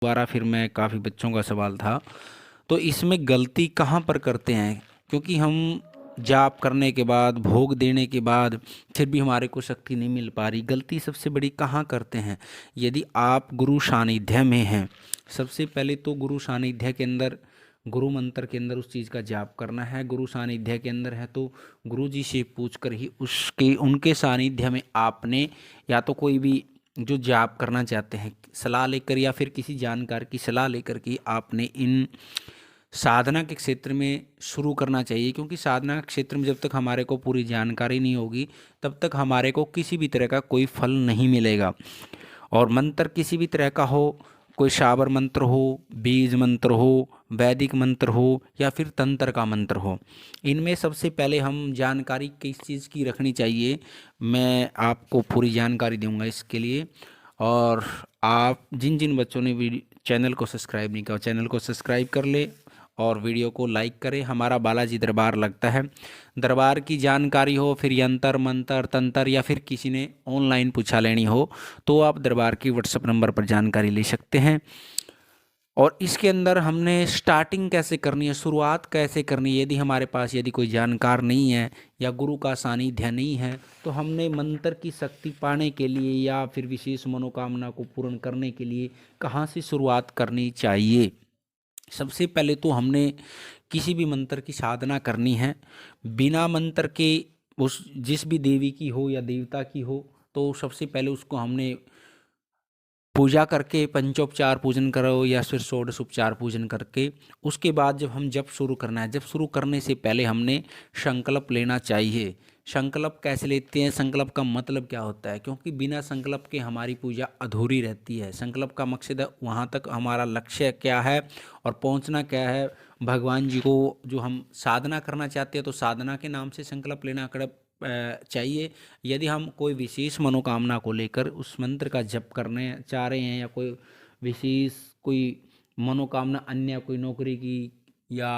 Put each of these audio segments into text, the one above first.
दोबारा फिर मैं काफ़ी बच्चों का सवाल था, तो इसमें गलती कहाँ पर करते हैं? क्योंकि हम जाप करने के बाद, भोग देने के बाद फिर भी हमारे को शक्ति नहीं मिल पा रही। गलती सबसे बड़ी कहाँ करते हैं? यदि आप गुरु सानिध्य में हैं, सबसे पहले तो गुरु सानिध्य के अंदर, गुरु मंत्र के अंदर उस चीज़ का जाप करना है। गुरु सानिध्य के अंदर है तो गुरु जी से पूछ कर ही उसके उनके सानिध्य में आपने या तो कोई भी जो जाप करना चाहते हैं सलाह लेकर या फिर किसी जानकार की सलाह लेकर के आपने इन साधना के क्षेत्र में शुरू करना चाहिए। क्योंकि साधना के क्षेत्र में जब तक हमारे को पूरी जानकारी नहीं होगी तब तक हमारे को किसी भी तरह का कोई फल नहीं मिलेगा। और मंत्र किसी भी तरह का हो, कोई शाबर मंत्र हो, बीज मंत्र हो, वैदिक मंत्र हो या फिर तंत्र का मंत्र हो, इनमें सबसे पहले हम जानकारी किस चीज़ की रखनी चाहिए, मैं आपको पूरी जानकारी दूंगा इसके लिए। और आप जिन जिन बच्चों ने चैनल को सब्सक्राइब नहीं किया चैनल को सब्सक्राइब कर ले और वीडियो को लाइक करें। हमारा बालाजी दरबार लगता है। दरबार की जानकारी हो, फिर यंत्र मंत्र तंत्र या फिर किसी ने ऑनलाइन पूछा लेनी हो तो आप दरबार की व्हाट्सएप नंबर पर जानकारी ले सकते हैं। और इसके अंदर हमने स्टार्टिंग कैसे करनी है, शुरुआत कैसे करनी है, यदि कोई जानकार नहीं है या गुरु का सानिध्य नहीं है तो हमने मंत्र की शक्ति पाने के लिए या फिर विशेष मनोकामना को पूर्ण करने के लिए कहाँ से शुरुआत करनी चाहिए। सबसे पहले तो हमने किसी भी मंत्र की साधना करनी है बिना मंत्र के, उस जिस भी देवी की हो या देवता की हो, तो सबसे पहले उसको हमने पूजा करके पंचोपचार पूजन करो या फिर षोडश उपचार पूजन करके उसके बाद जब हम जप शुरू करना है, जप शुरू करने से पहले हमने संकल्प लेना चाहिए। संकल्प कैसे लेते हैं, संकल्प का मतलब क्या होता है? क्योंकि बिना संकल्प के हमारी पूजा अधूरी रहती है। संकल्प का मकसद है वहाँ तक हमारा लक्ष्य क्या है और पहुँचना क्या है भगवान जी को। जो हम साधना करना चाहते हैं तो साधना के नाम से संकल्प लेना चाहिए। यदि हम कोई विशेष मनोकामना को लेकर उस मंत्र का जप करने चाह रहे हैं या कोई विशेष कोई मनोकामना अन्य कोई नौकरी की या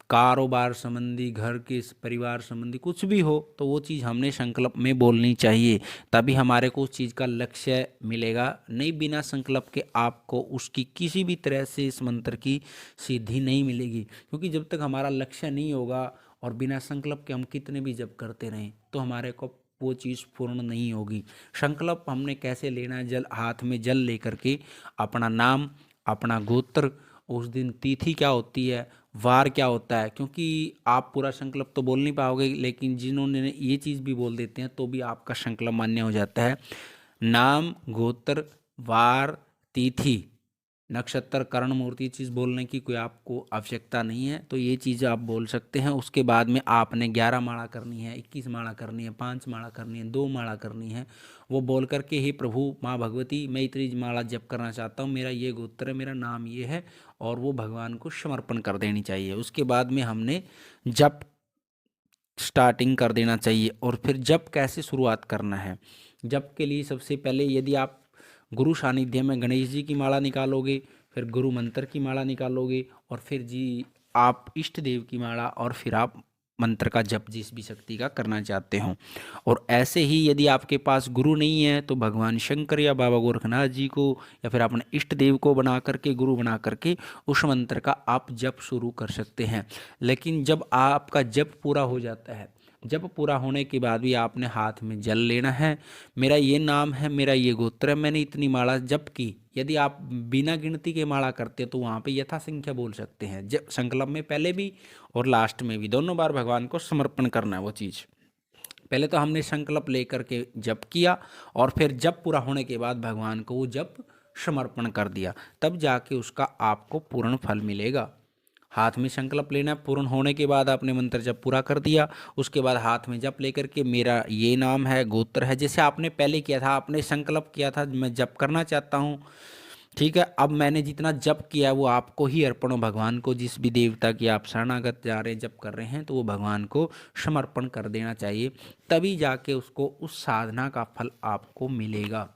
कारोबार संबंधी, घर के परिवार संबंधी कुछ भी हो, तो वो चीज़ हमने संकल्प में बोलनी चाहिए, तभी हमारे को उस चीज़ का लक्ष्य मिलेगा। नहीं बिना संकल्प के आपको उसकी किसी भी तरह से इस मंत्र की सिद्धि नहीं मिलेगी। क्योंकि जब तक हमारा लक्ष्य नहीं होगा और बिना संकल्प के हम कितने भी जप करते रहें तो हमारे को वो चीज़ पूर्ण नहीं होगी। संकल्प हमने कैसे लेना है, जल हाथ में जल लेकर के अपना नाम, अपना गोत्र, उस दिन तिथि क्या होती है, वार क्या होता है, क्योंकि आप पूरा संकल्प तो बोल नहीं पाओगे लेकिन जिन्होंने ये चीज़ भी बोल देते हैं तो भी आपका संकल्प मान्य हो जाता है। नाम, गोत्र, वार, तिथि, नक्षत्र, कर्ण, मूर्ति चीज़ बोलने की कोई आपको आवश्यकता नहीं है, तो ये चीज़ आप बोल सकते हैं। उसके बाद में आपने 11 माला करनी है, 21 माला करनी है, 5 माला करनी है, 2 माला करनी है। वो बोल करके ही प्रभु माँ भगवती मैं इतनी माला जप करना चाहता हूँ, मेरा ये गोत्र है, मेरा नाम ये है, और वो भगवान को समर्पण कर देनी चाहिए। उसके बाद में हमने जप स्टार्टिंग कर देना चाहिए। और फिर जप कैसे शुरुआत करना है, जप के लिए सबसे पहले यदि आप गुरु सानिध्य में गणेश जी की माला निकालोगे, फिर गुरु मंत्र की माला निकालोगे और फिर जी आप इष्ट देव की माला, और फिर आप मंत्र का जप जिस भी शक्ति का करना चाहते हो। और ऐसे ही यदि आपके पास गुरु नहीं है तो भगवान शंकर या बाबा गोरखनाथ जी को या फिर अपने इष्ट देव को बना करके, गुरु बना करके उस मंत्र का आप जप शुरू कर सकते हैं। लेकिन जब आपका जप पूरा हो जाता है, जप पूरा होने के बाद भी आपने हाथ में जल लेना है। मेरा ये नाम है, मेरा ये गोत्र है, मैंने इतनी माला जप की। यदि आप बिना गिनती के माला करते हैं तो वहाँ पे यथा संख्या बोल सकते हैं। जब संकल्प में पहले भी और लास्ट में भी दोनों बार भगवान को समर्पण करना है वो चीज़। पहले तो हमने संकल्प लेकर के जप किया और फिर जप पूरा होने के बाद भगवान को वो जप समर्पण कर दिया, तब जाके उसका आपको पूर्ण फल मिलेगा। हाथ में संकल्प लेना, पूर्ण होने के बाद आपने मंत्र जप पूरा कर दिया, उसके बाद हाथ में जप लेकर के मेरा ये नाम है, गोत्र है, जैसे आपने पहले किया था, आपने संकल्प किया था मैं जप करना चाहता हूँ, ठीक है। अब मैंने जितना जप किया वो आपको ही अर्पण हो, भगवान को, जिस भी देवता की आप शरणागत जा रहे हैं, जप कर रहे हैं तो वो भगवान को समर्पण कर देना चाहिए, तभी जाके उसको उस साधना का फल आपको मिलेगा।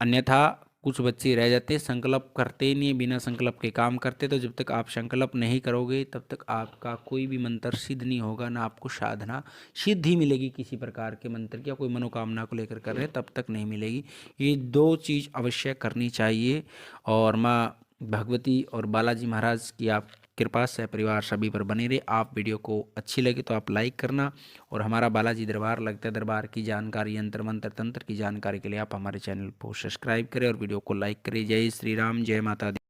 अन्यथा कुछ बच्चे रह जाते हैं, संकल्प करते ही नहीं है, बिना संकल्प के काम करते। तो जब तक आप संकल्प नहीं करोगे तब तक आपका कोई भी मंत्र सिद्ध नहीं होगा, ना आपको साधना सिद्धि मिलेगी किसी प्रकार के मंत्र की, या कोई मनोकामना को लेकर कर रहे हैं तब तक नहीं मिलेगी। ये दो चीज़ अवश्य करनी चाहिए। और माँ भगवती और बालाजी महाराज की आप कृपा से परिवार सभी पर बने रहे। आप वीडियो को अच्छी लगे तो आप लाइक करना, और हमारा बालाजी दरबार लगता है, दरबार की जानकारी, यंत्र मंत्र तंत्र की जानकारी के लिए आप हमारे चैनल को सब्सक्राइब करें और वीडियो को लाइक करें। जय श्री राम, जय माता दी।